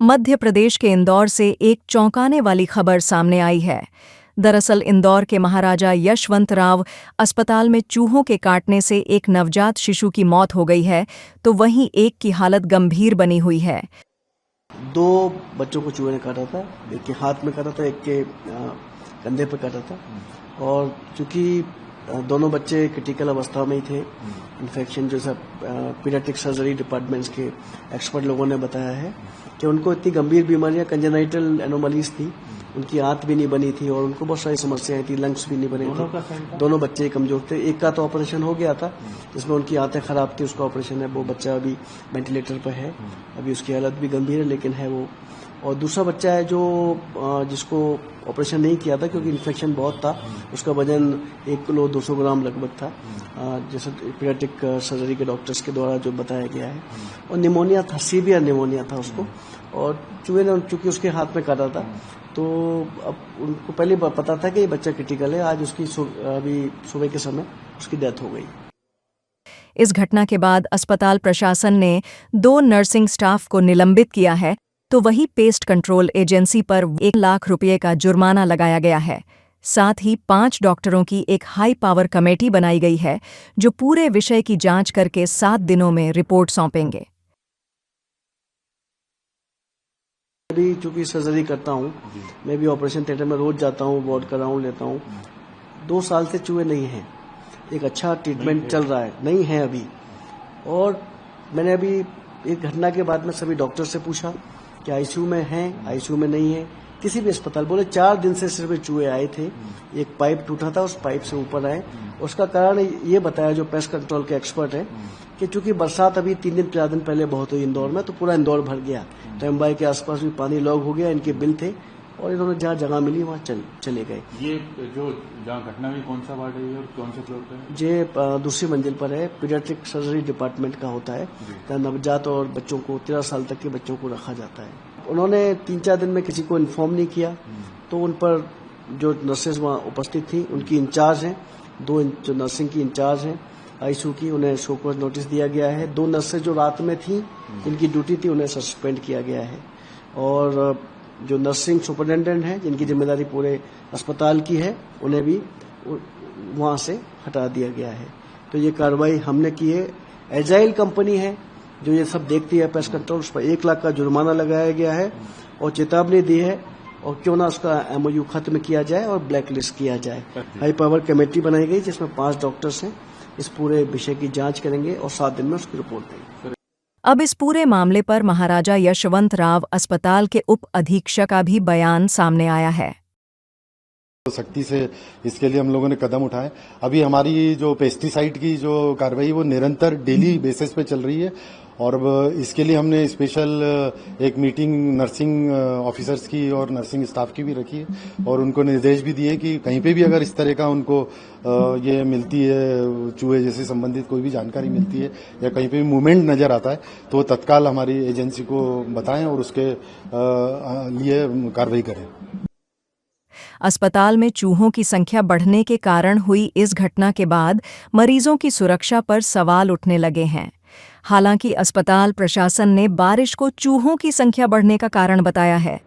मध्य प्रदेश के इंदौर से एक चौंकाने वाली खबर सामने आई है। दरअसल इंदौर के महाराजा यशवंतराव अस्पताल में चूहों के काटने से एक नवजात शिशु की मौत हो गई है, तो वहीं एक की हालत गंभीर बनी हुई है। 2 बच्चों को चूहे ने काटा था, एक के हाथ में काटा था, एक के कंधे पर काटा था। और चूंकि दोनों बच्चे क्रिटिकल अवस्था में ही थे, इन्फेक्शन जो सब पीडियाट्रिक सर्जरी डिपार्टमेंट्स के एक्सपर्ट लोगों ने बताया है कि उनको इतनी गंभीर बीमारियां कंजेनाइटल एनोमलीज थी, उनकी आंत भी नहीं बनी थी और उनको बहुत सारी समस्याएं थी, लंग्स भी नहीं बने थे। दोनों बच्चे कमजोर थे। एक का तो ऑपरेशन हो गया था जिसमें उनकी आंतें खराब थी, उसका ऑपरेशन है, वो बच्चा अभी वेंटिलेटर पर है, अभी उसकी हालत भी गंभीर है लेकिन है वो। और दूसरा बच्चा है जो जिसको ऑपरेशन नहीं किया था क्योंकि इन्फेक्शन बहुत था, उसका वजन 1 किलो 200 ग्राम लगभग था, जैसे पीडियाट्रिक सर्जरी के डॉक्टर्स के द्वारा जो बताया गया है। और निमोनिया था, सीवियर निमोनिया था उसको, और चूहे ने चूंकि उसके हाथ में काटा था तो अब उनको पहले पता था कि ये बच्चा क्रिटिकल है। आज उसकी अभी सुबह के समय उसकी डेथ हो गई। इस घटना के बाद अस्पताल प्रशासन ने 2 नर्सिंग स्टाफ को निलंबित किया है, तो वही पेस्ट कंट्रोल एजेंसी पर 1 लाख रुपये का जुर्माना लगाया गया है। साथ ही 5 डॉक्टरों की एक हाई पावर कमेटी बनाई गई है जो पूरे विषय की जांच करके 7 दिनों में रिपोर्ट सौंपेंगे। अभी चूंकि सर्जरी करता हूँ, मैं भी ऑपरेशन थिएटर में रोज जाता हूँ, वार्ड कराऊँ लेता हूँ। 2 साल से चूहे नहीं हैं, एक अच्छा ट्रीटमेंट चल रहा है, नहीं है अभी। और मैंने अभी एक घटना के बाद में सभी डॉक्टर से पूछा कि आईसीयू में हैं, आईसीयू में नहीं है, किसी भी अस्पताल। बोले 4 दिन से सिर्फ चूहे आए थे, एक पाइप टूटा था, उस पाइप से ऊपर आए। उसका कारण ये बताया जो पेस्ट कंट्रोल के एक्सपर्ट है कि चूंकि बरसात अभी 3 दिन 4 दिन पहले बहुत हुई इंदौर में, तो पूरा इंदौर भर गया, टैम्बाई के आसपास भी पानी लॉक हो गया, इनके बिल थे और इन्होंने जहाँ जगह मिली वहाँ चले गए। ये जो जहाँ घटना हुई कौन सा वार्ड है और कौन से फ्लोर पे है? ये दूसरी मंजिल पर है, पीडियाट्रिक सर्जरी डिपार्टमेंट का होता है, जहाँ नवजात और बच्चों को 13 साल तक के बच्चों को रखा जाता है। उन्होंने 3-4 दिन में किसी को इन्फॉर्म नहीं किया, तो उन पर जो नर्सेज वहाँ उपस्थित थी, उनकी इंचार्ज हैं, 2 जो नर्सिंग की इंचार्ज हैं आईसीयू की, उन्हें शो कॉज नोटिस दिया गया है। 2 नर्सेज जो रात में थी, जिनकी ड्यूटी थी, उन्हें सस्पेंड किया गया है। और जो नर्सिंग सुपरिटेंडेंट हैं, जिनकी जिम्मेदारी पूरे अस्पताल की है, उन्हें भी वहाँ से हटा दिया गया है। तो ये कार्रवाई हमने की है। एजाइल कंपनी है जो ये सब देखती है पेस्ट कंट्रोल, उस पर 1 लाख का जुर्माना लगाया गया है और चेतावनी दी है, और क्यों ना उसका एमओयू खत्म किया जाए और ब्लैक लिस्ट किया जाए। हाई पावर कमेटी बनाई गई जिसमें 5 डॉक्टर्स हैं, इस पूरे विषय की जांच करेंगे और 7 दिन में उसकी रिपोर्ट देंगे। अब इस पूरे मामले पर महाराजा यशवंतराव अस्पताल के उप अधीक्षक का भी बयान सामने आया है। सख्ती से इसके लिए हम लोगों ने कदम उठाए। अभी हमारी जो पेस्टिसाइड की जो कार्रवाई वो निरंतर डेली बेसिस पे चल रही है, और इसके लिए हमने स्पेशल एक मीटिंग नर्सिंग ऑफिसर्स की और नर्सिंग स्टाफ की भी रखी है, और उनको निर्देश भी दिए कि कहीं पे भी अगर इस तरह का उनको ये मिलती है, चूहे जैसे संबंधित कोई भी जानकारी मिलती है या कहीं पे भी मूवमेंट नजर आता है, तो तत्काल हमारी एजेंसी को बताएं और उसके लिए कार्रवाई करें। अस्पताल में चूहों की संख्या बढ़ने के कारण हुई इस घटना के बाद मरीजों की सुरक्षा पर सवाल उठने लगे हैं। हालांकि अस्पताल प्रशासन ने बारिश को चूहों की संख्या बढ़ने का कारण बताया है।